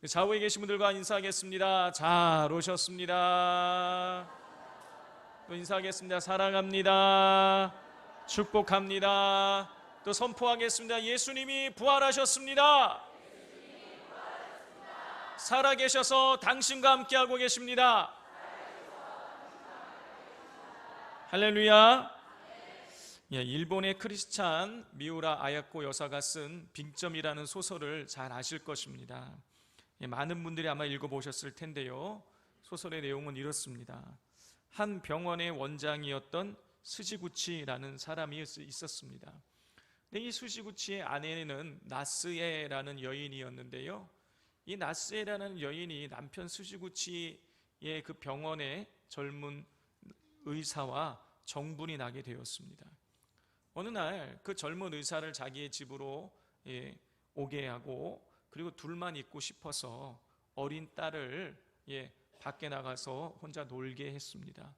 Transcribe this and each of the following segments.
좌우에 계신 분들과 인사하겠습니다. 잘 오셨습니다. 또 인사하겠습니다. 사랑합니다. 축복합니다. 또 선포하겠습니다. 예수님이 부활하셨습니다. 살아계셔서 당신과 함께하고 계십니다. 할렐루야. 일본의 크리스찬 미우라 아야코 여사가 쓴 빅점이라는 소설을 잘 아실 것입니다. 많은 분들이 아마 읽어보셨을 텐데요, 소설의 내용은 이렇습니다. 한 병원의 원장이었던 스지구치라는 사람이 있었습니다. 근데 이 스지구치의 아내는 나스에라는 여인이었는데요, 이 나스에라는 여인이 남편 스지구치의 그 병원의 젊은 의사와 정분이 나게 되었습니다. 어느 날 그 젊은 의사를 자기의 집으로 오게 하고, 그리고 둘만 있고 싶어서 어린 딸을 밖에 나가서 혼자 놀게 했습니다.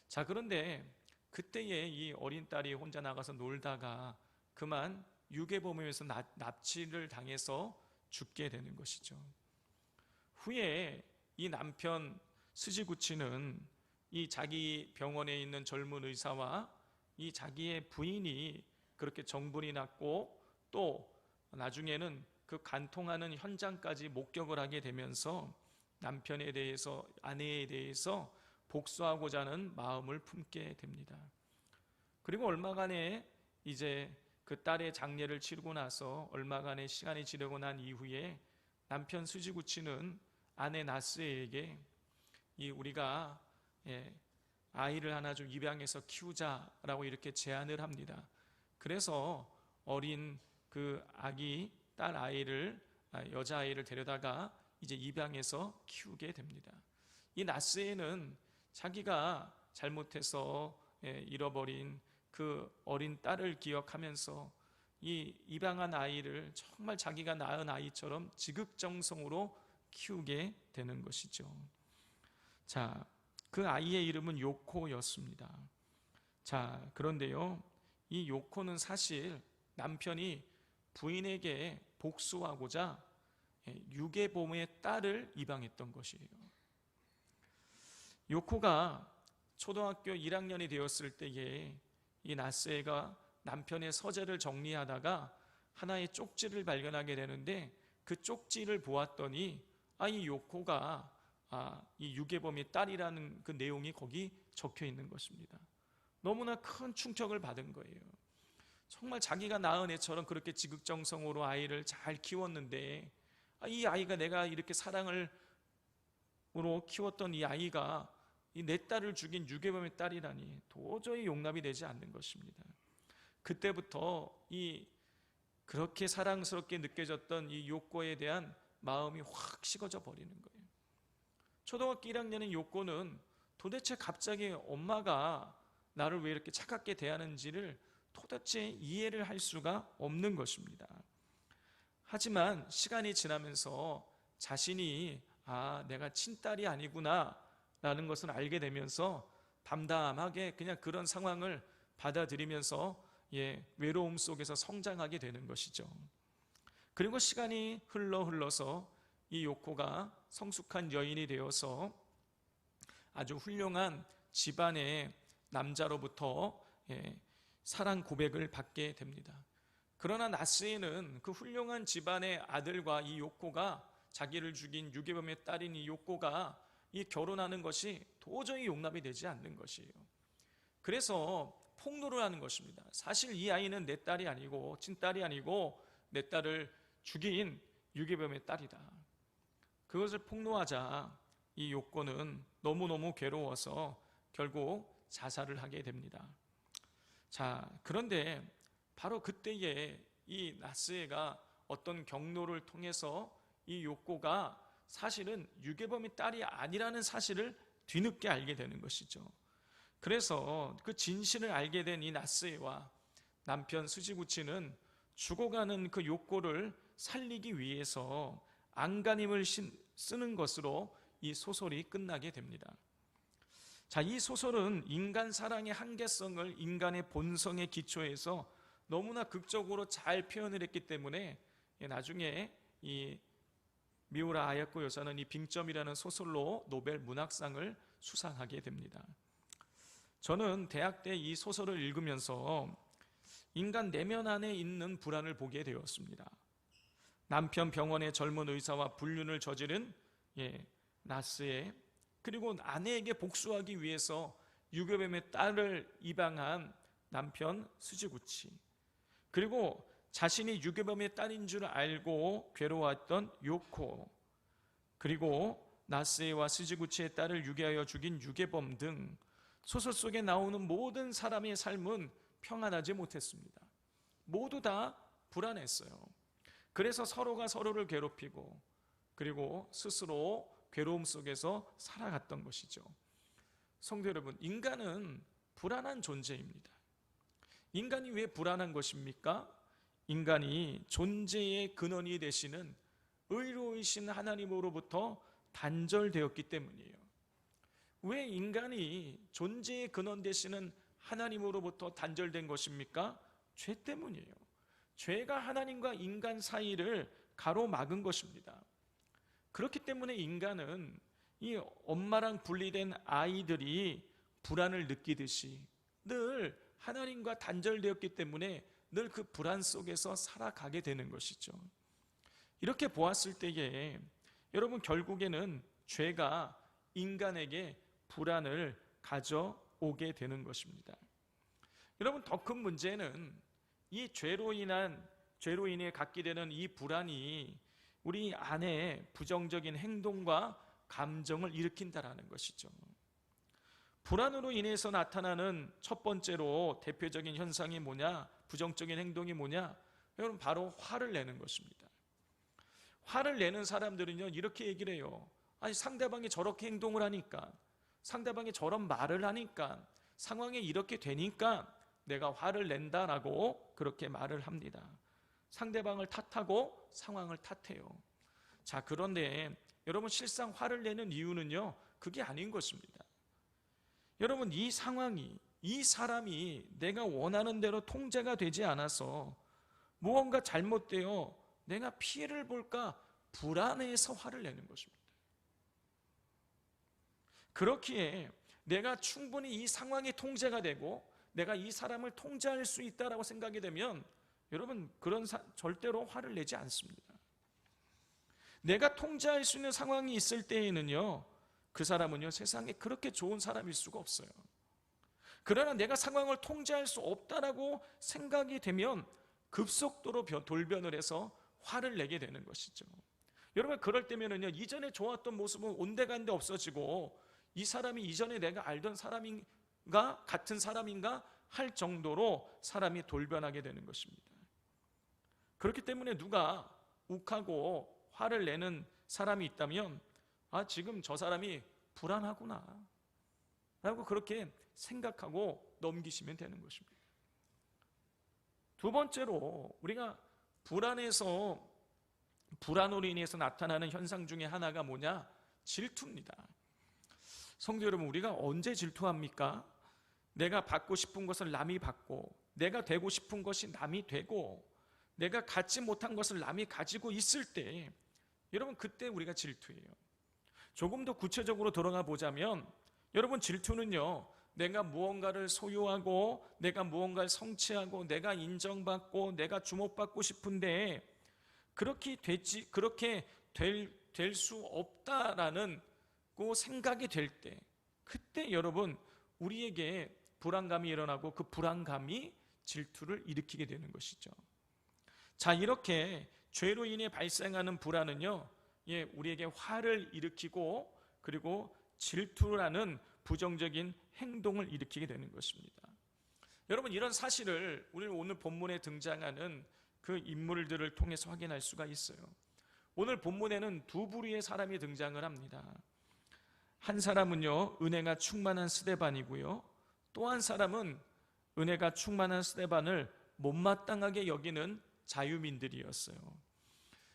자, 그런데 그때에 이 어린 딸이 혼자 나가서 놀다가 그만 유괴범에서 납치를 당해서 죽게 되는 것이죠. 후에 이 남편 스지구치는 이 자기 병원에 있는 젊은 의사와 이 자기의 부인이 그렇게 정분이 났고, 또 나중에는 그 간통하는 현장까지 목격을 하게 되면서 남편에 대해서, 아내에 대해서 복수하고자 하는 마음을 품게 됩니다. 그리고 얼마간의 이제 그 딸의 장례를 치르고 나서 얼마간의 시간이 지나고 난 이후에 남편 스지구치는 아내 나스에게 우리가 아이를 하나 좀 입양해서 키우자라고 이렇게 제안을 합니다. 그래서 어린 그 아기 딸 아이를, 여자아이를 데려다가 이제 입양해서 키우게 됩니다. 이 나스에는 자기가 잘못해서 잃어버린 그 어린 딸을 기억하면서 이 입양한 아이를 정말 자기가 낳은 아이처럼 지극정성으로 키우게 되는 것이죠. 자, 그 아이의 이름은 요코였습니다. 자, 그런데요, 이 요코는 사실 남편이 부인에게 복수하고자 유괴범의 딸을 입양했던 것이에요. 요코가 초등학교 1학년이 되었을 때에 이 나스에가 남편의 서재를 정리하다가 하나의 쪽지를 발견하게 되는데, 그 쪽지를 보았더니 이 요코가 이 유괴범의 딸이라는 그 내용이 거기 적혀 있는 것입니다. 너무나 큰 충격을 받은 거예요. 정말 자기가 낳은 애처럼 그렇게 지극정성으로 아이를 잘 키웠는데, 이 아이가, 내가 이렇게 사랑으로 키웠던 이 아이가 내 딸을 죽인 유괴범의 딸이라니 도저히 용납이 되지 않는 것입니다. 그때부터 그렇게 사랑스럽게 느껴졌던 이 요코에 대한 마음이 확 식어져 버리는 거예요. 초등학교 1학년인 요코는 도대체 갑자기 엄마가 나를 왜 이렇게 차갑게 대하는지를 도대체 이해를 할 수가 없는 것입니다. 하지만 시간이 지나면서 자신이 내가 친딸이 아니구나 라는 것을 알게 되면서 담담하게 그냥 그런 상황을 받아들이면서 외로움 속에서 성장하게 되는 것이죠. 그리고 시간이 흘러서 이 요코가 성숙한 여인이 되어서 아주 훌륭한 집안의 남자로부터 사랑 고백을 받게 됩니다. 그러나 나스에는 그 훌륭한 집안의 아들과 이 요코가, 자기를 죽인 유괴범의 딸인 이 요코가 결혼하는 것이 도저히 용납이 되지 않는 것이에요. 그래서 폭로를 하는 것입니다. 사실 이 아이는 내 딸이 아니고, 친딸이 아니고 내 딸을 죽인 유괴범의 딸이다. 그것을 폭로하자 이 요코는 너무너무 괴로워서 결국 자살을 하게 됩니다. 자, 그런데 바로 그때에 이 나스에가 어떤 경로를 통해서 이 요코가 사실은 유괴범의 딸이 아니라는 사실을 뒤늦게 알게 되는 것이죠. 그래서 그 진실을 알게 된 이 나스에와 남편 스지구치는 죽어가는 그 요코를 살리기 위해서 안간힘을 쓰는 것으로 이 소설이 끝나게 됩니다. 자, 이 소설은 인간 사랑의 한계성을 인간의 본성에 기초해서 너무나 극적으로 잘 표현을 했기 때문에 나중에 이 미우라 아야코 여사는 이 빙점이라는 소설로 노벨 문학상을 수상하게 됩니다. 저는 대학 때 이 소설을 읽으면서 인간 내면 안에 있는 불안을 보게 되었습니다. 남편 병원의 젊은 의사와 불륜을 저지른 나스에, 그리고 아내에게 복수하기 위해서 유교뱀의 딸을 입양한 남편 스즈구치, 그리고 자신이 유교범의 딸인 줄 알고 괴로워했던 요코, 그리고 나스에와 스즈구치의 딸을 유괴하여 죽인 유괴범 등 소설 속에 나오는 모든 사람의 삶은 평안하지 못했습니다. 모두 다 불안했어요. 그래서 서로가 서로를 괴롭히고 그리고 스스로 괴로움 속에서 살아갔던 것이죠. 성도 여러분, 인간은 불안한 존재입니다. 인간이 왜 불안한 것입니까? 인간이 존재의 근원이 되시는 의로우신 하나님으로부터 단절되었기 때문이에요. 왜 인간이 존재의 근원 되시는 하나님으로부터 단절된 것입니까? 죄 때문이에요. 죄가 하나님과 인간 사이를 가로막은 것입니다. 그렇기 때문에 인간은 이 엄마랑 분리된 아이들이 불안을 느끼듯이 늘 하나님과 단절되었기 때문에 늘 그 불안 속에서 살아가게 되는 것이죠. 이렇게 보았을 때에 여러분, 결국에는 죄가 인간에게 불안을 가져오게 되는 것입니다. 여러분, 더 큰 문제는 이 죄로 인해 갖게 되는 이 불안이 우리 안에 부정적인 행동과 감정을 일으킨다라는 것이죠. 불안으로 인해서 나타나는 첫 번째로 대표적인 현상이 뭐냐? 부정적인 행동이 뭐냐? 여러분, 바로 화를 내는 것입니다. 화를 내는 사람들은요, 이렇게 얘기를 해요. 아니, 상대방이 저렇게 행동을 하니까, 상대방이 저런 말을 하니까, 상황이 이렇게 되니까 내가 화를 낸다라고 그렇게 말을 합니다. 상대방을 탓하고 상황을 탓해요. 자, 그런데 여러분, 실상 화를 내는 이유는요, 그게 아닌 것입니다. 여러분, 이 상황이, 이 사람이 내가 원하는 대로 통제가 되지 않아서 무언가 잘못되어 내가 피해를 볼까 불안해서 화를 내는 것입니다. 그렇기에 내가 충분히 이 상황이 통제가 되고 내가 이 사람을 통제할 수 있다라고 생각이 되면 여러분, 절대로 화를 내지 않습니다. 내가 통제할 수 있는 상황이 있을 때에는요, 그 사람은요, 세상에 그렇게 좋은 사람일 수가 없어요. 그러나 내가 상황을 통제할 수 없다라고 생각이 되면 급속도로 돌변을 해서 화를 내게 되는 것이죠. 여러분, 그럴 때면은요, 이전에 좋았던 모습은 온데간데 없어지고 이 사람이 이전에 내가 알던 사람인가, 같은 사람인가 할 정도로 사람이 돌변하게 되는 것입니다. 그렇기 때문에 누가 욱하고 화를 내는 사람이 있다면, 아, 지금 저 사람이 불안하구나 라고 그렇게 생각하고 넘기시면 되는 것입니다. 두 번째로, 우리가 불안으로 인해서 나타나는 현상 중에 하나가 뭐냐? 질투입니다. 성도 여러분, 우리가 언제 질투합니까? 내가 받고 싶은 것을 남이 받고, 내가 되고 싶은 것이 남이 되고, 내가 갖지 못한 것을 남이 가지고 있을 때, 여러분, 그때 우리가 질투해요. 조금 더 구체적으로 들어가 보자면, 여러분, 질투는요, 내가 무언가를 소유하고 내가 무언가를 성취하고 내가 인정받고 내가 주목받고 싶은데 그렇게 될 수 없다라는 그 생각이 될 때, 그때 여러분, 우리에게 불안감이 일어나고 그 불안감이 질투를 일으키게 되는 것이죠. 자, 이렇게 죄로 인해 발생하는 불안은요, 우리에게 화를 일으키고 그리고 질투라는 부정적인 행동을 일으키게 되는 것입니다. 여러분, 이런 사실을 우리는 오늘 본문에 등장하는 그 인물들을 통해서 확인할 수가 있어요. 오늘 본문에는 두 부류의 사람이 등장을 합니다. 한 사람은요, 은혜가 충만한 스데반이고요, 또 한 사람은 은혜가 충만한 스데반을 못마땅하게 여기는 자유민들이었어요.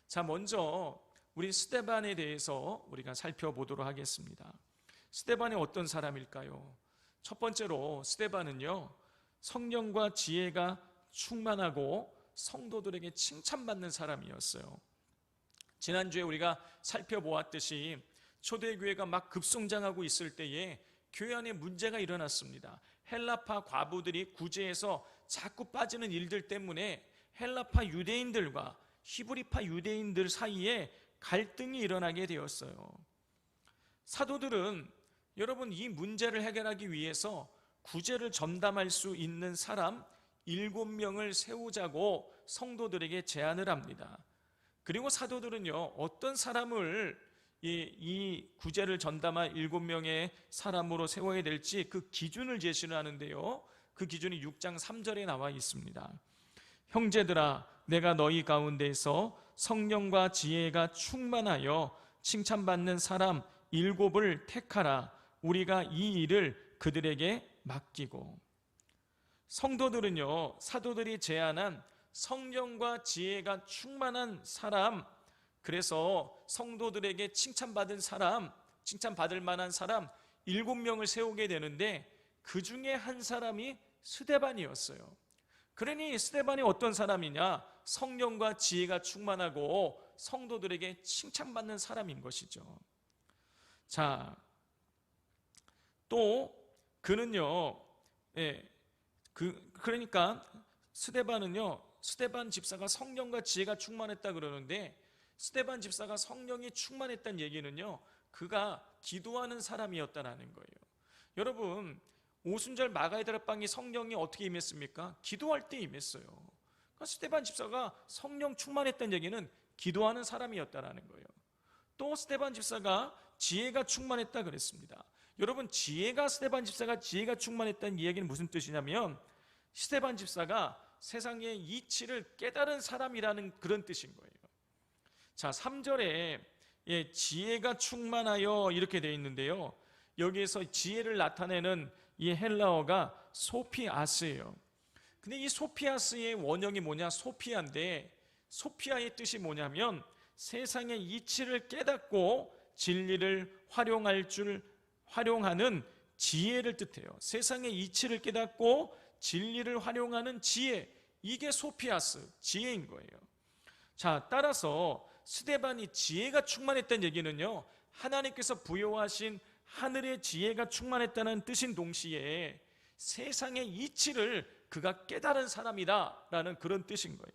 자, 먼저 우리 스데반에 대해서 우리가 살펴보도록 하겠습니다. 스데반이 어떤 사람일까요? 첫 번째로, 스데반은요, 성령과 지혜가 충만하고 성도들에게 칭찬받는 사람이었어요. 지난주에 우리가 살펴보았듯이 초대교회가 막 급성장하고 있을 때에 교회 안에 문제가 일어났습니다. 헬라파 과부들이 구제해서 자꾸 빠지는 일들 때문에 헬라파 유대인들과 히브리파 유대인들 사이에 갈등이 일어나게 되었어요. 사도들은 여러분 이 문제를 해결하기 위해서 구제를 전담할 수 있는 사람 7명을 세우자고 성도들에게 제안을 합니다. 그리고 사도들은요, 어떤 사람을 이 구제를 전담할 7명의 사람으로 세워야 될지 그 기준을 제시를 하는데요, 그 기준이 6장 3절에 나와 있습니다. 형제들아, 내가 너희 가운데서 성령과 지혜가 충만하여 칭찬받는 사람 7을 택하라. 우리가 이 일을 그들에게 맡기고. 성도들은요, 사도들이 제안한 성령과 지혜가 충만한 사람, 그래서 성도들에게 칭찬받은 사람, 칭찬받을 만한 사람 7명을 세우게 되는데 그 중에 한 사람이 스데반이었어요. 그러니 스데반이 어떤 사람이냐? 성령과 지혜가 충만하고 성도들에게 칭찬받는 사람인 것이죠. 자, 또 그는요, 그러니까 스데반 집사가 성령과 지혜가 충만했다 그러는데, 스데반 집사가 성령이 충만했다는 얘기는요, 그가 기도하는 사람이었다라는 거예요. 여러분, 오순절 마가의 다락방이 성령이 어떻게 임했습니까? 기도할 때 임했어요. 그러니까 스데반 집사가 성령 충만했다는 얘기는 기도하는 사람이었다라는 거예요. 또 스데반 집사가 지혜가 충만했다 그랬습니다. 여러분, 스데반 집사가 지혜가 충만했다는 이야기는 무슨 뜻이냐면, 스데반 집사가 세상의 이치를 깨달은 사람이라는 그런 뜻인 거예요. 자, 3절에 지혜가 충만하여 이렇게 되어 있는데요, 여기에서 지혜를 나타내는 이 헬라어가 소피아스예요. 근데 이 소피아스의 원형이 뭐냐? 소피아인데, 소피아의 뜻이 뭐냐면 세상의 이치를 깨닫고 진리를 활용하는 지혜를 뜻해요. 세상의 이치를 깨닫고 진리를 활용하는 지혜, 이게 소피아스, 지혜인 거예요. 자, 따라서 스데반이 지혜가 충만했다는 얘기는요, 하나님께서 부여하신 하늘의 지혜가 충만했다는 뜻인 동시에 세상의 이치를 그가 깨달은 사람이다라는 그런 뜻인 거예요.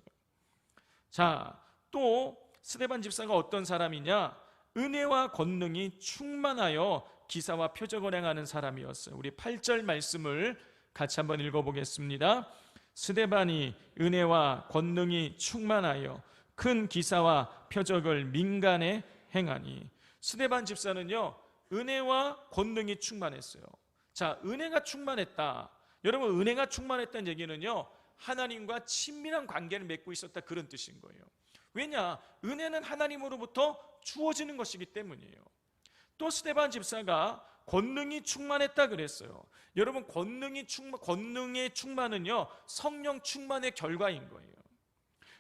자, 또 스데반 집사가 어떤 사람이냐? 은혜와 권능이 충만하여 기사와 표적을 행하는 사람이었어요. 우리 8절 말씀을 같이 한번 읽어보겠습니다. 스데반이 은혜와 권능이 충만하여 큰 기사와 표적을 민간에 행하니. 스데반 집사는요, 은혜와 권능이 충만했어요. 자, 은혜가 충만했다. 여러분, 은혜가 충만했다는 얘기는요, 하나님과 친밀한 관계를 맺고 있었다, 그런 뜻인 거예요. 왜냐? 은혜는 하나님으로부터 주어지는 것이기 때문이에요. 또 스데반 집사가 권능이 충만했다 그랬어요. 여러분, 권능의 충만은요, 성령 충만의 결과인 거예요.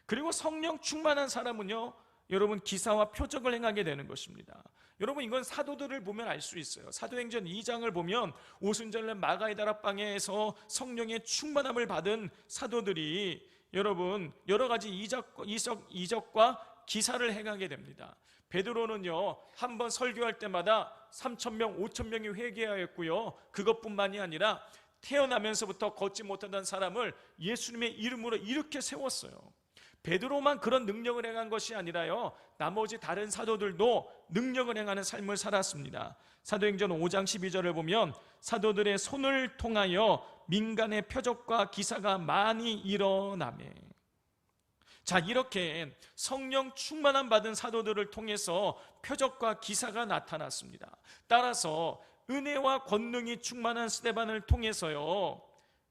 그리고 성령 충만한 사람은요, 여러분, 기사와 표적을 행하게 되는 것입니다. 여러분, 이건 사도들을 보면 알 수 있어요. 사도행전 2장을 보면 오순절날 마가의 다락방에서 성령의 충만함을 받은 사도들이 여러분 여러 가지 이적과 기사를 행하게 됩니다. 베드로는요, 한번 설교할 때마다 3,000명, 5,000명이 회개하였고요, 그것뿐만이 아니라 태어나면서부터 걷지 못하던 사람을 예수님의 이름으로 이렇게 세웠어요. 베드로만 그런 능력을 행한 것이 아니라요, 나머지 다른 사도들도 능력을 행하는 삶을 살았습니다. 사도행전 5장 12절을 보면 사도들의 손을 통하여 민간의 표적과 기사가 많이 일어나매. 자, 이렇게 성령 충만함 받은 사도들을 통해서 표적과 기사가 나타났습니다. 따라서 은혜와 권능이 충만한 스데반을 통해서요,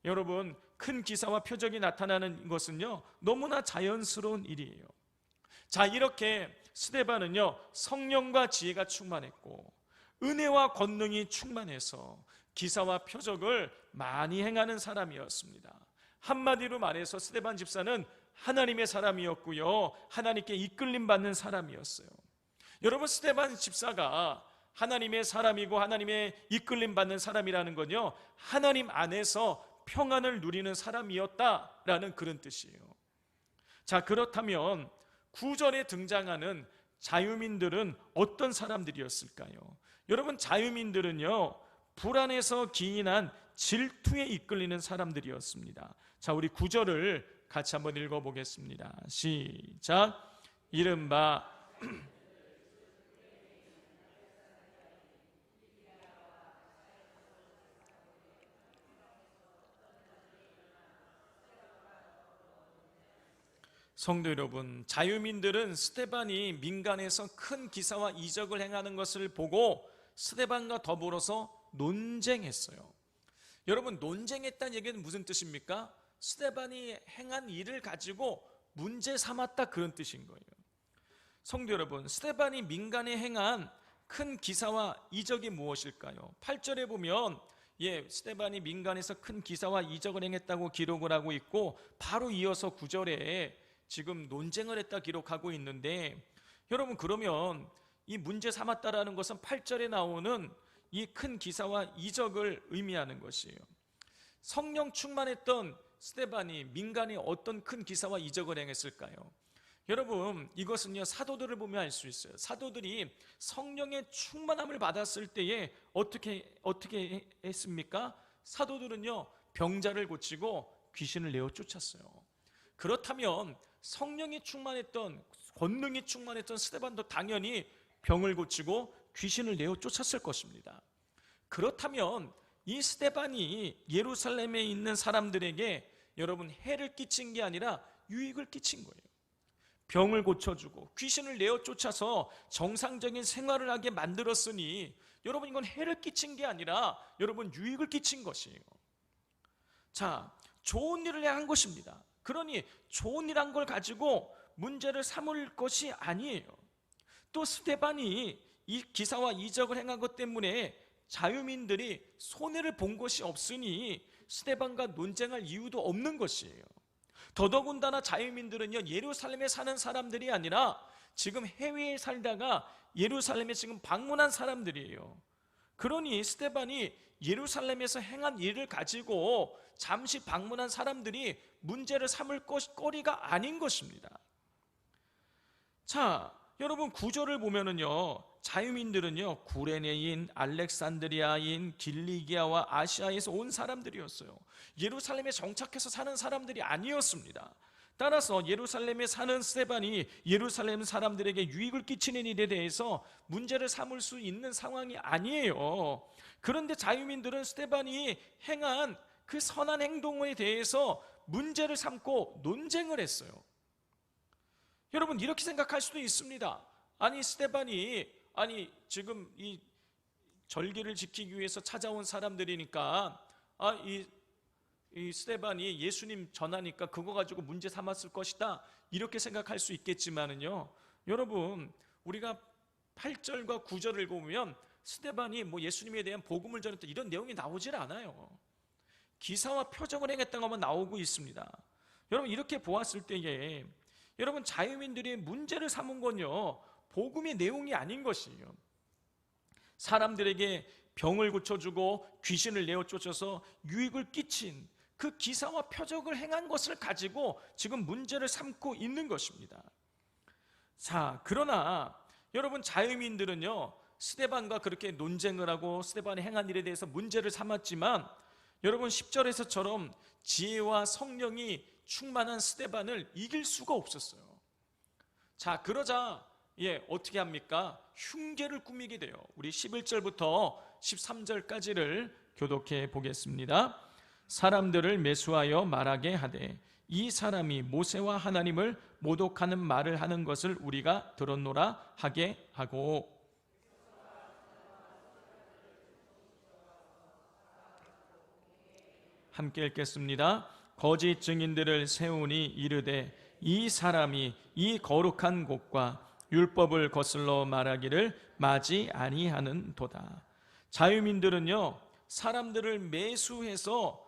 여러분, 큰 기사와 표적이 나타나는 것은요, 너무나 자연스러운 일이에요. 자, 이렇게 스데반은요, 성령과 지혜가 충만했고 은혜와 권능이 충만해서 기사와 표적을 많이 행하는 사람이었습니다. 한마디로 말해서 스데반 집사는 하나님의 사람이었고요, 하나님께 이끌림 받는 사람이었어요. 여러분, 스데반 집사가 하나님의 사람이고 하나님의 이끌림 받는 사람이라는 건요, 하나님 안에서 평안을 누리는 사람이었다라는 그런 뜻이에요. 자, 그렇다면 9절에 등장하는 자유민들은 어떤 사람들이었을까요? 여러분, 자유민들은요, 불안에서 기인한 질투에 이끌리는 사람들이었습니다. 자, 우리 9절을 같이 한번 읽어보겠습니다. 시작. 이른바 성도 여러분, 자유민들은 스데반이 민간에서 큰 기사와 이적을 행하는 것을 보고 스데반과 더불어서 논쟁했어요. 여러분, 논쟁했다는 얘기는 무슨 뜻입니까? 스데반이 행한 일을 가지고 문제 삼았다, 그런 뜻인 거예요. 성도 여러분, 스데반이 민간에 행한 큰 기사와 이적이 무엇일까요? 8절에 보면 스데반이 민간에서 큰 기사와 이적을 행했다고 기록을 하고 있고, 바로 이어서 9절에 지금 논쟁을 했다 기록하고 있는데, 여러분, 그러면 이 문제 삼았다라는 것은 8절에 나오는 이 큰 기사와 이적을 의미하는 것이에요. 성령 충만했던 스데반이 민간에 어떤 큰 기사와 이적을 행했을까요? 여러분, 이것은요, 사도들을 보면 알 수 있어요. 사도들이 성령의 충만함을 받았을 때에 어떻게 했습니까? 사도들은요, 병자를 고치고 귀신을 내어 쫓았어요. 그렇다면 성령이 충만했던, 권능이 충만했던 스데반도 당연히 병을 고치고 귀신을 내어 쫓았을 것입니다. 그렇다면 이 스데반이 예루살렘에 있는 사람들에게 여러분 해를 끼친 게 아니라 유익을 끼친 거예요. 병을 고쳐주고 귀신을 내어 쫓아서 정상적인 생활을 하게 만들었으니 여러분, 이건 해를 끼친 게 아니라 여러분 유익을 끼친 것이에요. 자, 좋은 일을 한 것입니다. 그러니 좋은 일 한 걸 가지고 문제를 삼을 것이 아니에요. 또 스데반이 이 기사와 이적을 행한 것 때문에 자유민들이 손해를 본 것이 없으니 스데반과 논쟁할 이유도 없는 것이에요. 더더군다나 자유민들은요, 예루살렘에 사는 사람들이 아니라 지금 해외에 살다가 예루살렘에 지금 방문한 사람들이에요. 그러니 스데반이 예루살렘에서 행한 일을 가지고 잠시 방문한 사람들이 문제를 삼을 거리가 아닌 것입니다. 자, 여러분, 9절을 보면은요, 자유민들은요, 구레네인, 알렉산드리아인, 길리기아와 아시아에서 온 사람들이었어요. 예루살렘에 정착해서 사는 사람들이 아니었습니다. 따라서 예루살렘에 사는 스데반이 예루살렘 사람들에게 유익을 끼치는 일에 대해서 문제를 삼을 수 있는 상황이 아니에요. 그런데 자유민들은 스데반이 행한 그 선한 행동에 대해서 문제를 삼고 논쟁을 했어요. 여러분, 이렇게 생각할 수도 있습니다. 아니, 스데반이 지금 이 절기를 지키기 위해서 찾아온 사람들이니까 이 스데반이 예수님 전하니까 그거 가지고 문제 삼았을 것이다, 이렇게 생각할 수 있겠지만은요, 여러분, 우리가 8절과 9절을 보면 스데반이 예수님에 대한 복음을 전했다, 이런 내용이 나오질 않아요. 기사와 표적을 행했다는 것만 나오고 있습니다. 여러분, 이렇게 보았을 때에 여러분, 자유민들이 문제를 삼은 건요, 복음의 내용이 아닌 것이에요. 사람들에게 병을 고쳐주고 귀신을 내어 쫓아서 유익을 끼친 그 기사와 표적을 행한 것을 가지고 지금 문제를 삼고 있는 것입니다. 자, 그러나 여러분, 자유민들은요, 스데반과 그렇게 논쟁을 하고 스데반이 행한 일에 대해서 문제를 삼았지만, 여러분, 10절에서처럼 지혜와 성령이 충만한 스데반을 이길 수가 없었어요. 자, 그러자 어떻게 합니까? 흉계를 꾸미게 돼요. 우리 11절부터 13절까지를 교독해 보겠습니다. 사람들을 매수하여 말하게 하되 이 사람이 모세와 하나님을 모독하는 말을 하는 것을 우리가 들었노라 하게 하고, 함께 읽겠습니다. 거짓 증인들을 세우니 이르되 이 사람이 이 거룩한 곳과 율법을 거슬러 말하기를 마지 아니하는 도다. 자유민들은요, 사람들을 매수해서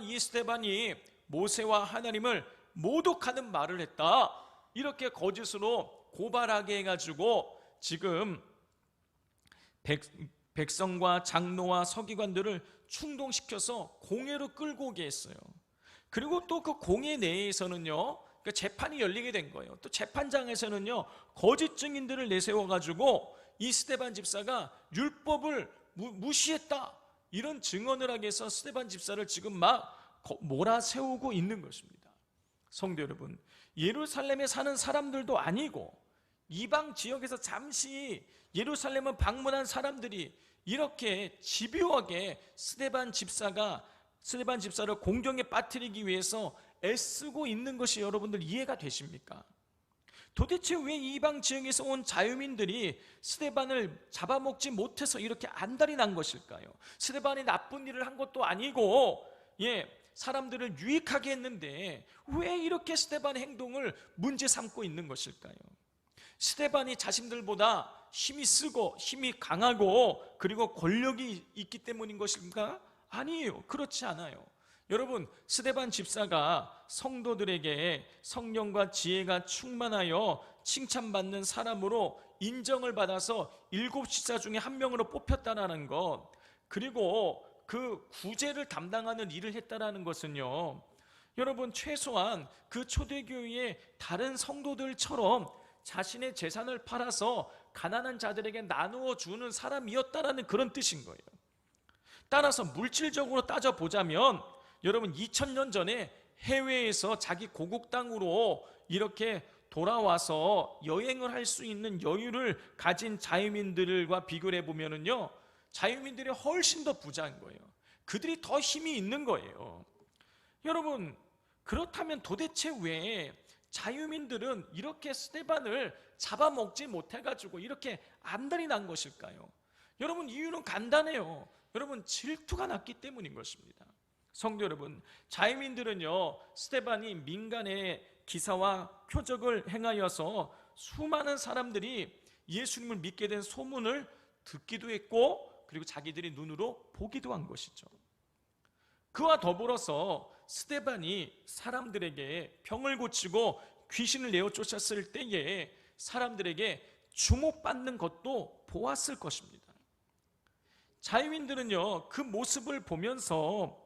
이 스데반이 모세와 하나님을 모독하는 말을 했다, 이렇게 거짓으로 고발하게 해가지고 지금 백성과 장로와 서기관들을 충동시켜서 공회로 끌고 오게 했어요. 그리고 또 그 공회 내에서는요, 그 재판이 열리게 된 거예요. 또 재판장에서는요, 거짓 증인들을 내세워가지고 이 스데반 집사가 율법을 무시했다, 이런 증언을 하기 위해서 스데반 집사를 지금 막 몰아세우고 있는 것입니다. 성도 여러분, 예루살렘에 사는 사람들도 아니고 이방 지역에서 잠시 예루살렘을 방문한 사람들이 이렇게 집요하게 스데반 집사를 공경에 빠뜨리기 위해서 애쓰고 있는 것이 여러분들 이해가 되십니까? 도대체 왜 이방 지역에서 온 자유민들이 스데반을 잡아먹지 못해서 이렇게 안달이 난 것일까요? 스데반이 나쁜 일을 한 것도 아니고 사람들을 유익하게 했는데 왜 이렇게 스데반의 행동을 문제 삼고 있는 것일까요? 스데반이 자신들보다 힘이 쓰고 힘이 강하고 그리고 권력이 있기 때문인 것인가? 아니에요. 그렇지 않아요. 여러분, 스데반 집사가 성도들에게 성령과 지혜가 충만하여 칭찬받는 사람으로 인정을 받아서 7집사 중에 한 명으로 뽑혔다는 것, 그리고 그 구제를 담당하는 일을 했다는 것은요, 여러분, 최소한 그 초대교회의 다른 성도들처럼 자신의 재산을 팔아서 가난한 자들에게 나누어 주는 사람이었다라는 그런 뜻인 거예요. 따라서 물질적으로 따져보자면 여러분, 2000년 전에 해외에서 자기 고국 땅으로 이렇게 돌아와서 여행을 할 수 있는 여유를 가진 자유민들과 비교를 해보면요, 자유민들이 훨씬 더 부자인 거예요. 그들이 더 힘이 있는 거예요. 여러분, 그렇다면 도대체 왜 자유민들은 이렇게 스데반을 잡아먹지 못해가지고 이렇게 안달이 난 것일까요? 여러분, 이유는 간단해요. 여러분, 질투가 났기 때문인 것입니다. 성도 여러분, 자유민들은요, 스데반이 민간의 기사와 표적을 행하여서 수많은 사람들이 예수님을 믿게 된 소문을 듣기도 했고, 그리고 자기들이 눈으로 보기도 한 것이죠. 그와 더불어서 스데반이 사람들에게 병을 고치고 귀신을 내어 쫓았을 때에 사람들에게 주목받는 것도 보았을 것입니다. 자유민들은요, 그 모습을 보면서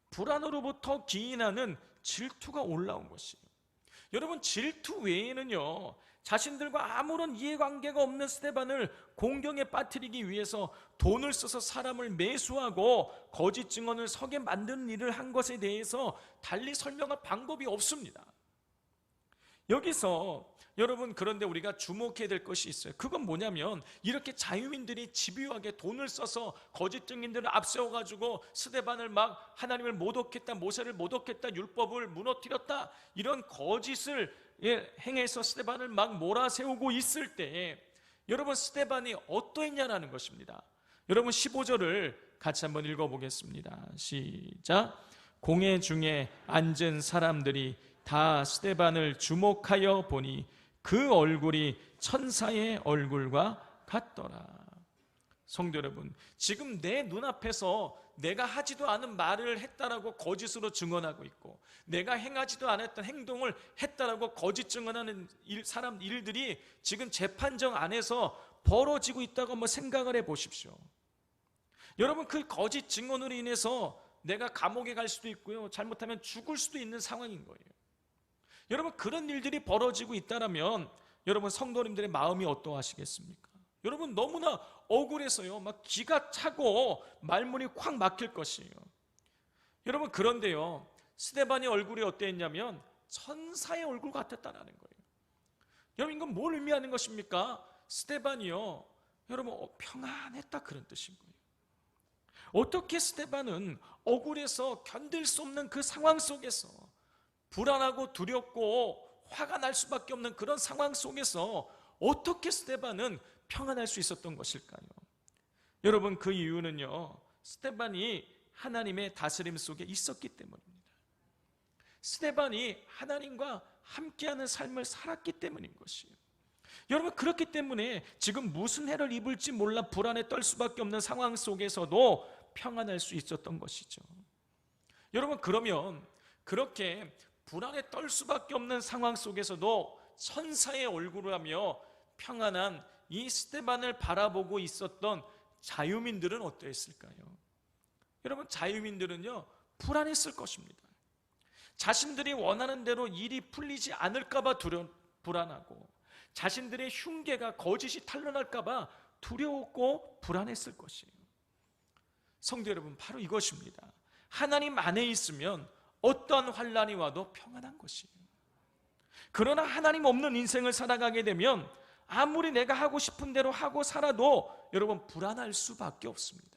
불안으로부터 기인하는 질투가 올라온 것이에요. 여러분, 질투 외에는요, 자신들과 아무런 이해관계가 없는 스데반을 공경에 빠뜨리기 위해서 돈을 써서 사람을 매수하고 거짓 증언을 서게 만드는 일을 한 것에 대해서 달리 설명할 방법이 없습니다. 여기서 여러분, 그런데 우리가 주목해야 될 것이 있어요. 그건 뭐냐면, 이렇게 자유민들이 집요하게 돈을 써서 거짓 증인들을 앞세워가지고 스데반을 막 하나님을 모독했다, 모세를 모독했다, 율법을 무너뜨렸다, 이런 거짓을 행해서 스데반을 막 몰아세우고 있을 때 여러분, 스데반이 어떠했냐라는 것입니다. 여러분, 15절을 같이 한번 읽어보겠습니다. 시작. 공회 중에 앉은 사람들이 다 스데반을 주목하여 보니 그 얼굴이 천사의 얼굴과 같더라. 성도 여러분, 지금 내 눈앞에서 내가 하지도 않은 말을 했다라고 거짓으로 증언하고 있고, 내가 행하지도 않았던 행동을 했다라고 거짓 증언하는 일들이 지금 재판정 안에서 벌어지고 있다고 한번 생각을 해보십시오. 여러분, 그 거짓 증언으로 인해서 내가 감옥에 갈 수도 있고요, 잘못하면 죽을 수도 있는 상황인 거예요. 여러분, 그런 일들이 벌어지고 있다면 여러분, 성도님들의 마음이 어떠하시겠습니까? 여러분, 너무나 억울해서요, 막 기가 차고 말문이 콱 막힐 것이에요. 여러분, 그런데요, 스데반의 얼굴이 어땠냐면 천사의 얼굴 같았다는 거예요. 여러분, 이건 뭘 의미하는 것입니까? 스데반이요, 여러분, 평안했다, 그런 뜻인 거예요. 어떻게 스데반은 억울해서 견딜 수 없는 그 상황 속에서, 불안하고 두렵고 화가 날 수밖에 없는 그런 상황 속에서 어떻게 스데반은 평안할 수 있었던 것일까요? 여러분, 그 이유는요, 스데반이 하나님의 다스림 속에 있었기 때문입니다. 스데반이 하나님과 함께하는 삶을 살았기 때문인 것이에요. 여러분, 그렇기 때문에 지금 무슨 해를 입을지 몰라 불안에 떨 수밖에 없는 상황 속에서도 평안할 수 있었던 것이죠. 여러분, 그러면 그렇게 불안에 떨 수밖에 없는 상황 속에서도 천사의 얼굴을 하며 평안한 이 스데반을 바라보고 있었던 자유민들은 어떠했을까요? 여러분, 자유민들은요, 불안했을 것입니다. 자신들이 원하는 대로 일이 풀리지 않을까 봐 불안하고, 자신들의 흉계가 거짓이 탄로날까 봐 두려웠고 불안했을 것이에요. 성도 여러분, 바로 이것입니다. 하나님 안에 있으면 어떠한 환난이 와도 평안한 것이에요. 그러나 하나님 없는 인생을 살아가게 되면 아무리 내가 하고 싶은 대로 하고 살아도 여러분 불안할 수밖에 없습니다.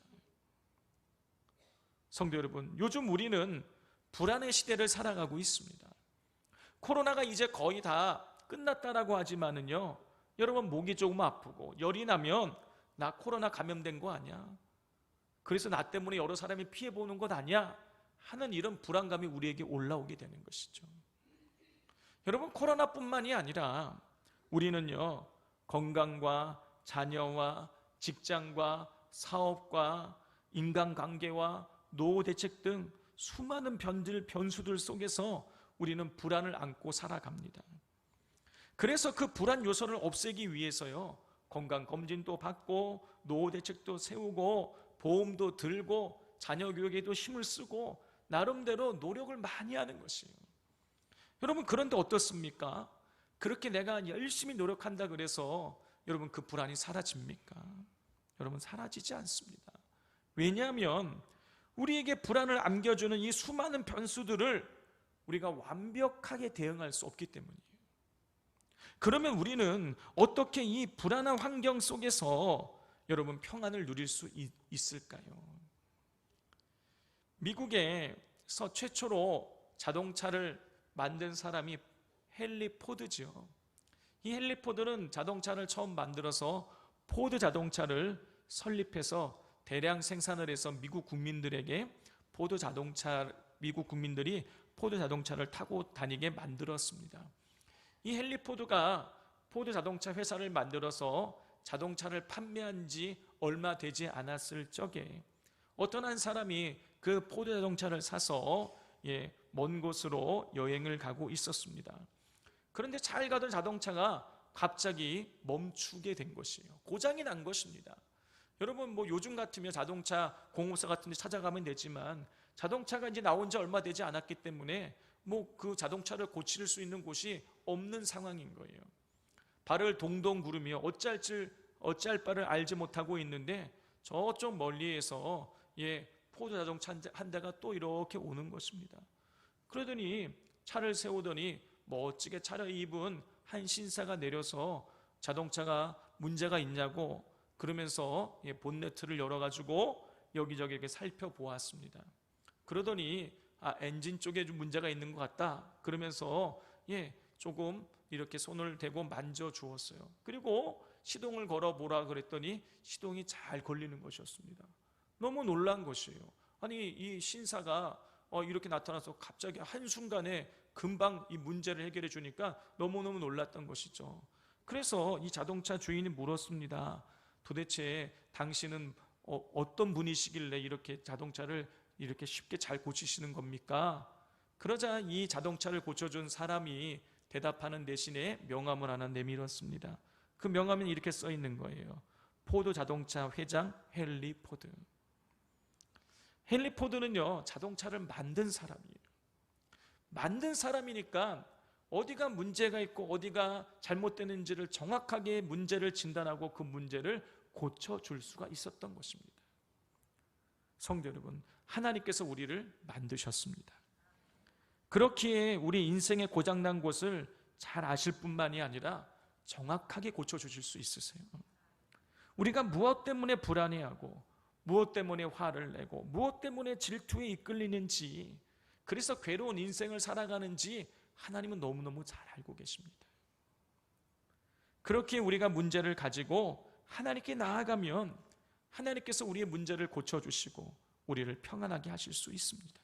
성도 여러분, 요즘 우리는 불안의 시대를 살아가고 있습니다. 코로나가 이제 거의 다 끝났다라고 하지만은요, 여러분 목이 조금 아프고 열이 나면 나 코로나 감염된 거 아니야? 그래서 나 때문에 여러 사람이 피해보는 것 아니야? 하는 이런 불안감이 우리에게 올라오게 되는 것이죠. 여러분, 코로나뿐만이 아니라 우리는요, 건강과 자녀와 직장과 사업과 인간관계와 노후 대책 등 수많은 변수들 속에서 우리는 불안을 안고 살아갑니다. 그래서 그 불안 요소를 없애기 위해서요, 건강검진도 받고 노후 대책도 세우고 보험도 들고 자녀 교육에도 힘을 쓰고 나름대로 노력을 많이 하는 것이에요. 여러분, 그런데 어떻습니까? 그렇게 내가 열심히 노력한다 그래서 여러분 그 불안이 사라집니까? 여러분, 사라지지 않습니다. 왜냐하면 우리에게 불안을 안겨주는 이 수많은 변수들을 우리가 완벽하게 대응할 수 없기 때문이에요. 그러면 우리는 어떻게 이 불안한 환경 속에서 여러분 평안을 누릴 수 있을까요? 미국에서 최초로 자동차를 만든 사람이 헨리 포드죠. 이 헨리 포드는 자동차를 처음 만들어서 포드 자동차를 설립해서 대량 생산을 해서 미국 국민들이 포드 자동차를 타고 다니게 만들었습니다. 이 헨리 포드가 포드 자동차 회사를 만들어서 자동차를 판매한 지 얼마 되지 않았을 적에 어떤 한 사람이 그 포드 자동차를 사서 먼 곳으로 여행을 가고 있었습니다. 그런데 잘 가던 자동차가 갑자기 멈추게 된 것이에요. 고장이 난 것입니다. 여러분, 요즘 같으면 자동차 공업사 같은 데 찾아가면 되지만 자동차가 이제 나온 지 얼마 되지 않았기 때문에 그 자동차를 고칠 수 있는 곳이 없는 상황인 거예요. 발을 동동 구르며 어찌할 바를 알지 못하고 있는데 저쪽 멀리에서 포드 자동차 한 대가 또 이렇게 오는 것입니다. 그러더니 차를 세우더니 멋지게 차려입은 한 신사가 내려서 자동차가 문제가 있냐고 그러면서 본네트를 열어가지고 여기저기 이렇게 살펴보았습니다. 그러더니 엔진 쪽에 좀 문제가 있는 것 같다 그러면서 조금 이렇게 손을 대고 만져주었어요. 그리고 시동을 걸어보라 그랬더니 시동이 잘 걸리는 것이었습니다. 너무 놀란 것이에요. 아니, 이 신사가 이렇게 나타나서 갑자기 한순간에 금방 이 문제를 해결해 주니까 너무너무 놀랐던 것이죠. 그래서 이 자동차 주인이 물었습니다. 도대체 당신은 어떤 분이시길래 이렇게 자동차를 이렇게 쉽게 잘 고치시는 겁니까? 그러자 이 자동차를 고쳐준 사람이 대답하는 대신에 명함을 하나 내밀었습니다. 그 명함엔 이렇게 써 있는 거예요. 포드 자동차 회장 헨리 포드. 헨리 포드는요, 자동차를 만든 사람이에요. 만든 사람이니까 어디가 문제가 있고 어디가 잘못되는지를 정확하게 문제를 진단하고 그 문제를 고쳐줄 수가 있었던 것입니다. 성도 여러분, 하나님께서 우리를 만드셨습니다. 그렇기에 우리 인생의 고장난 곳을 잘 아실 뿐만이 아니라 정확하게 고쳐주실 수 있으세요. 우리가 무엇 때문에 불안해하고 무엇 때문에 화를 내고 무엇 때문에 질투에 이끌리는지, 그래서 괴로운 인생을 살아가는지 하나님은 너무너무 잘 알고 계십니다. 그렇게 우리가 문제를 가지고 하나님께 나아가면 하나님께서 우리의 문제를 고쳐주시고 우리를 평안하게 하실 수 있습니다.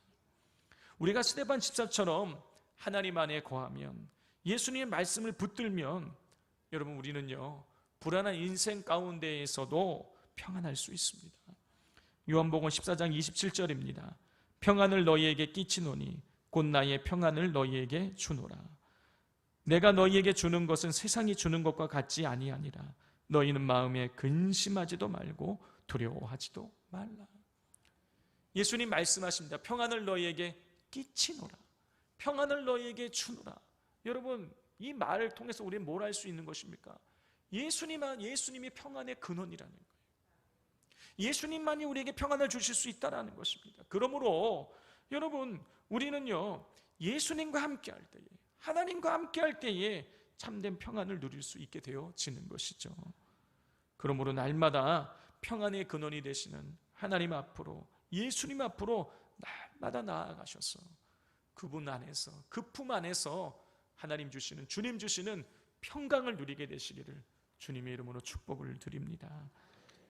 우리가 스데반 집사처럼 하나님 안에 거하면, 예수님의 말씀을 붙들면 여러분, 우리는요 불안한 인생 가운데에서도 평안할 수 있습니다. 요한복음 14장 27절입니다. 평안을 너희에게 끼치노니 곧 나의 평안을 너희에게 주노라. 내가 너희에게 주는 것은 세상이 주는 것과 같지 아니하니라. 너희는 마음에 근심하지도 말고 두려워하지도 말라. 예수님 말씀하십니다. 평안을 너희에게 끼치노라. 평안을 너희에게 주노라. 여러분, 이 말을 통해서 우리는 뭘 알 수 있는 것입니까? 예수님이 평안의 근원이라는 거예요. 예수님만이 우리에게 평안을 주실 수 있다는 것입니다. 그러므로 여러분, 우리는요, 예수님과 함께할 때에, 하나님과 함께할 때에 참된 평안을 누릴 수 있게 되어지는 것이죠. 그러므로 날마다 평안의 근원이 되시는 하나님 앞으로, 예수님 앞으로 날마다 나아가셔서 그분 안에서, 그 품 안에서 하나님 주시는, 주님 주시는 평강을 누리게 되시기를 주님의 이름으로 축복을 드립니다.